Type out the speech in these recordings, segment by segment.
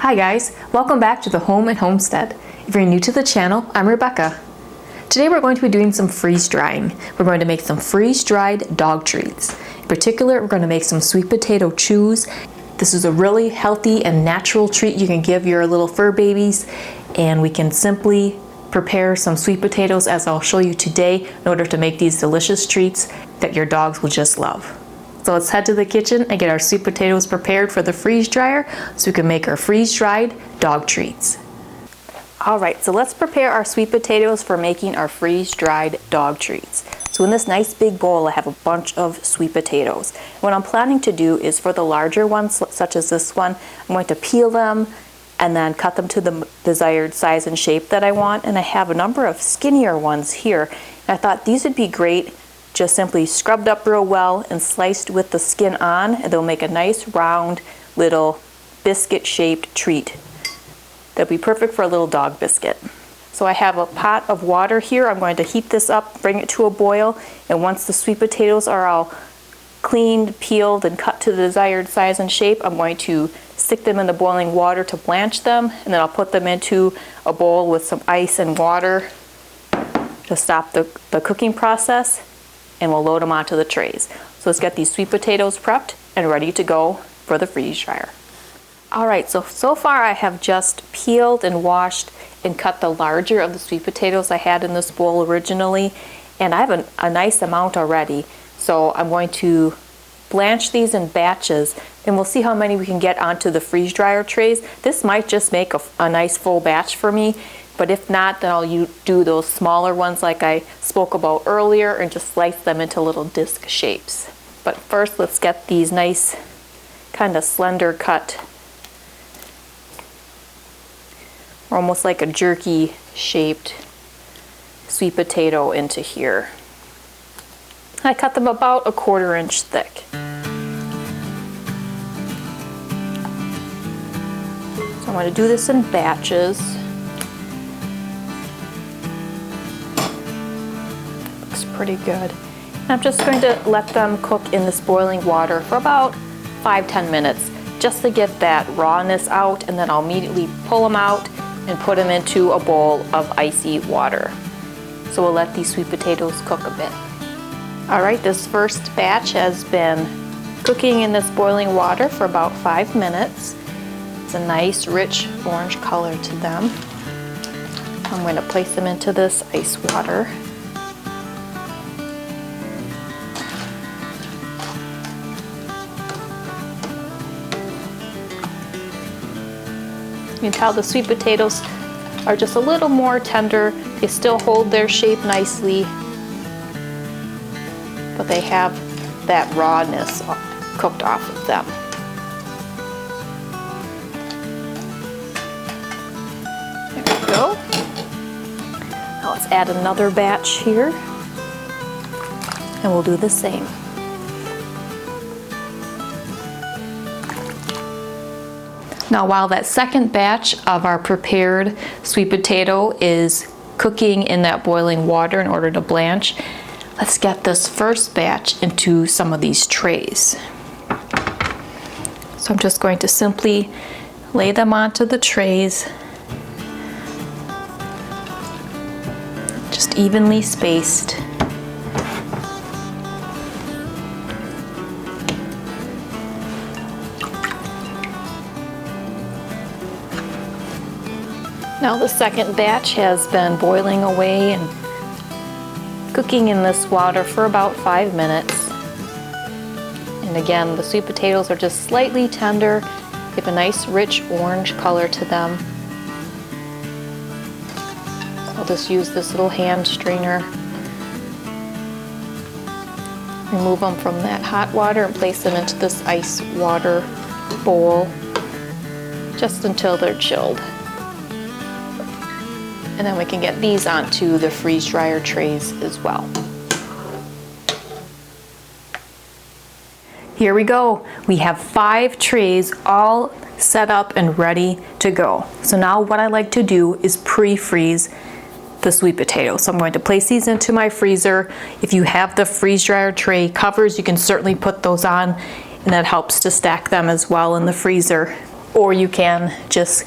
Hi guys, welcome back to the Home and Homestead. If you're new to the channel, I'm Rebecca. Today we're going to be doing some freeze drying. We're going to make some freeze-dried dog treats. In particular, we're going to make some sweet potato chews. This is a really healthy and natural treat you can give your little fur babies, and we can simply prepare some sweet potatoes as I'll show you today in order to make these delicious treats that your dogs will just love. So let's head to the kitchen and get our sweet potatoes prepared for the freeze dryer so we can make our freeze-dried dog treats. Alright, so let's prepare our sweet potatoes for making our freeze-dried dog treats. So in this nice big bowl I have a bunch of sweet potatoes. What I'm planning to do is for the larger ones, such as this one, I'm going to peel them and then cut them to the desired size and shape that I want. And I have a number of skinnier ones here. And I thought these would be great just simply scrubbed up real well and sliced with the skin on, and they'll make a nice round little biscuit shaped treat. That'll be perfect for a little dog biscuit. So I have a pot of water here. I'm going to heat this up, bring it to a boil, and once the sweet potatoes are all cleaned, peeled, and cut to the desired size and shape, I'm going to stick them in the boiling water to blanch them, and then I'll put them into a bowl with some ice and water to stop the cooking process, and we'll load them onto the trays. So let's get these sweet potatoes prepped and ready to go for the freeze dryer. Alright, so far I have just peeled and washed and cut the larger of the sweet potatoes I had in this bowl originally, and I have a nice amount already. So I'm going to blanch these in batches, and we'll see how many we can get onto the freeze dryer trays. This might just make a nice full batch for me, but if not, then I'll do those smaller ones like I spoke about earlier and just slice them into little disc shapes. But first, let's get these nice kind of slender cut, almost like a jerky shaped sweet potato into here. I cut them about 1/4 inch thick. So I'm going to do this in batches. Looks pretty good. And I'm just going to let them cook in this boiling water for about 5-10 minutes just to get that rawness out, and then I'll immediately pull them out and put them into a bowl of icy water. So we'll let these sweet potatoes cook a bit. Alright, this first batch has been cooking in this boiling water for about 5 minutes. It's a nice rich orange color to them. I'm going to place them into this ice water. You can tell the sweet potatoes are just a little more tender. They still hold their shape nicely, but they have that rawness cooked off of them. There we go. Now let's add another batch here, and we'll do the same. Now while that second batch of our prepared sweet potato is cooking in that boiling water in order to blanch, let's get this first batch into some of these trays. So I'm just going to simply lay them onto the trays, just evenly spaced. Now the second batch has been boiling away and cooking in this water for about 5 minutes. And again, the sweet potatoes are just slightly tender. They have a nice rich orange color to them. So I'll just use this little hand strainer. Remove them from that hot water and place them into this ice water bowl just until they're chilled. And then we can get these onto the freeze dryer trays as well. Here we go. We have 5 trays all set up and ready to go. So now what I like to do is pre-freeze the sweet potatoes. So I'm going to place these into my freezer. If you have the freeze dryer tray covers, you can certainly put those on, and that helps to stack them as well in the freezer. or you can just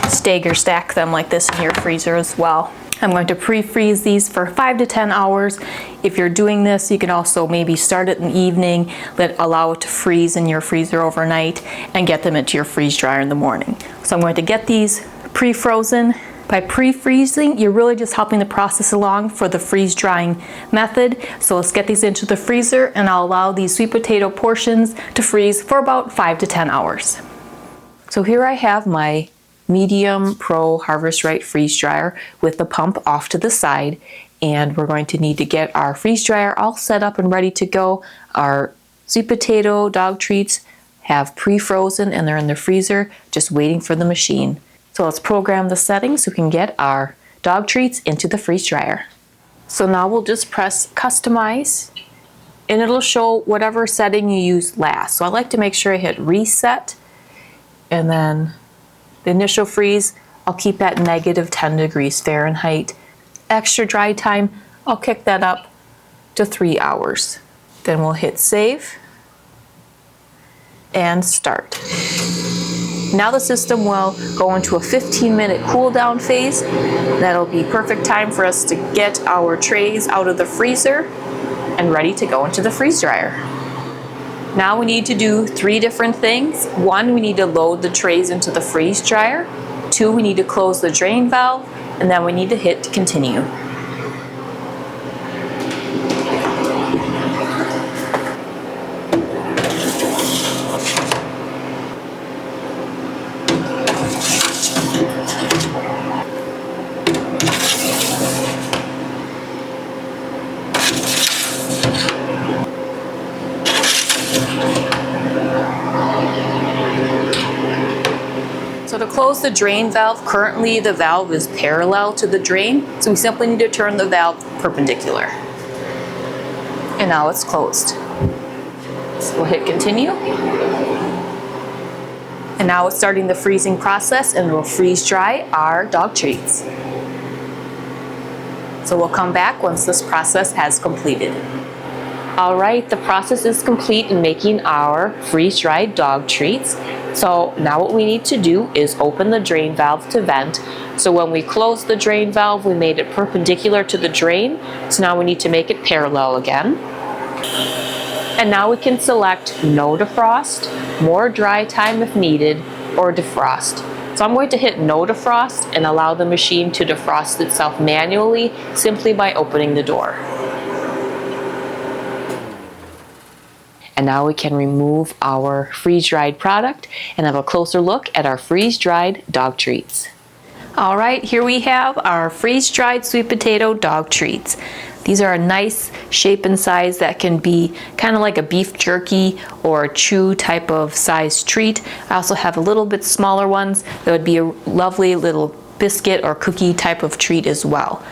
stagger stack them like this in your freezer as well. I'm going to pre-freeze these for 5 to 10 hours. If you're doing this, you can also maybe start it in the evening, allow it to freeze in your freezer overnight, and get them into your freeze dryer in the morning. So I'm going to get these pre-frozen. By pre-freezing, you're really just helping the process along for the freeze drying method. So let's get these into the freezer, and I'll allow these sweet potato portions to freeze for about 5 to 10 hours. So here I have my medium pro Harvest Right freeze dryer with the pump off to the side, and we're going to need to get our freeze dryer all set up and ready to go. Our sweet potato dog treats have pre-frozen and they're in the freezer just waiting for the machine. So let's program the settings so we can get our dog treats into the freeze dryer. So now we'll just press customize and it'll show whatever setting you used last. So I like to make sure I hit reset, and then the initial freeze, I'll keep at -10 degrees Fahrenheit. Extra dry time, I'll kick that up to 3 hours. Then we'll hit save and start. Now the system will go into a 15-minute cool down phase. That'll be perfect time for us to get our trays out of the freezer and ready to go into the freeze dryer. Now we need to do 3 different things. 1, we need to load the trays into the freeze dryer. 2, we need to close the drain valve, and then we need to hit continue. So to close the drain valve, currently the valve is parallel to the drain, so we simply need to turn the valve perpendicular. And now it's closed. So we'll hit continue. And now it's starting the freezing process, and we'll freeze dry our dog treats. So we'll come back once this process has completed. All right, the process is complete in making our freeze-dried dog treats. So now what we need to do is open the drain valve to vent. So when we closed the drain valve, we made it perpendicular to the drain. So now we need to make it parallel again. And now we can select no defrost, more dry time if needed, or defrost. So I'm going to hit no defrost and allow the machine to defrost itself manually simply by opening the door. And now we can remove our freeze-dried product and have a closer look at our freeze-dried dog treats. All right, here we have our freeze-dried sweet potato dog treats. These are a nice shape and size that can be kind of like a beef jerky or a chew type of size treat. I also have a little bit smaller ones that would be a lovely little biscuit or cookie type of treat as well.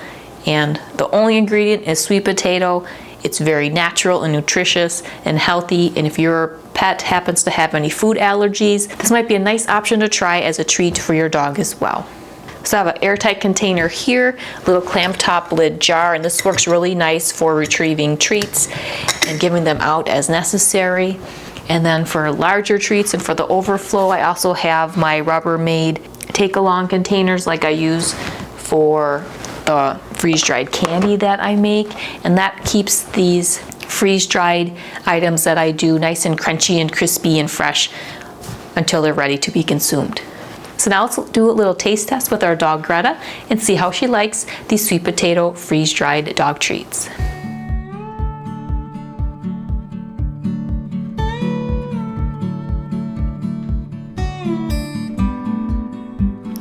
And the only ingredient is sweet potato. It's very natural and nutritious and healthy, and if your pet happens to have any food allergies, this might be a nice option to try as a treat for your dog as well. So I have an airtight container here, little clamp top lid jar, and this works really nice for retrieving treats and giving them out as necessary. And then for larger treats and for the overflow, I also have my Rubbermaid take-along containers like I use for the freeze-dried candy that I make, and that keeps these freeze-dried items that I do nice and crunchy and crispy and fresh until they're ready to be consumed. So now let's do a little taste test with our dog Greta and see how she likes these sweet potato freeze-dried dog treats.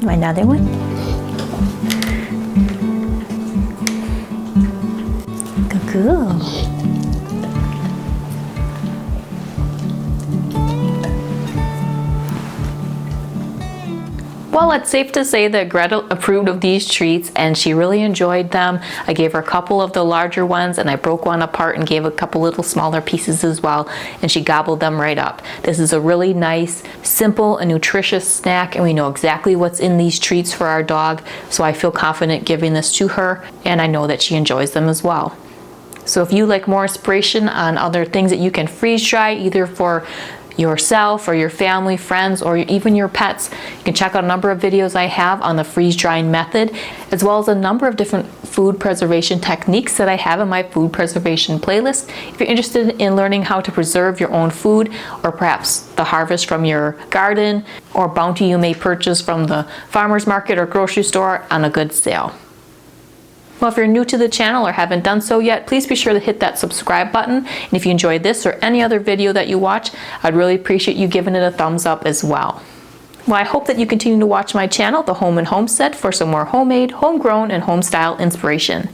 Another one. Good. Well, it's safe to say that Greta approved of these treats and she really enjoyed them. I gave her a couple of the larger ones and I broke one apart and gave a couple little smaller pieces as well, and she gobbled them right up. This is a really nice, simple and nutritious snack, and we know exactly what's in these treats for our dog, so I feel confident giving this to her, and I know that she enjoys them as well. So if you like more inspiration on other things that you can freeze dry, either for yourself or your family, friends, or even your pets. You can check out a number of videos I have on the freeze drying method, as well as a number of different food preservation techniques that I have in my food preservation playlist. If you're interested in learning how to preserve your own food, or perhaps the harvest from your garden, or bounty you may purchase from the farmer's market or grocery store on a good sale. Well, if you're new to the channel or haven't done so yet, please be sure to hit that subscribe button. And if you enjoyed this or any other video that you watch, I'd really appreciate you giving it a thumbs up as well. Well, I hope that you continue to watch my channel, The Home and Homestead, for some more homemade, homegrown, and home-style inspiration.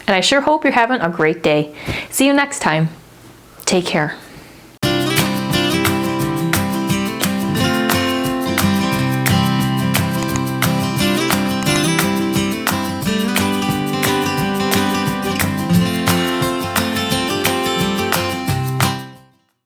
And I sure hope you're having a great day. See you next time. Take care.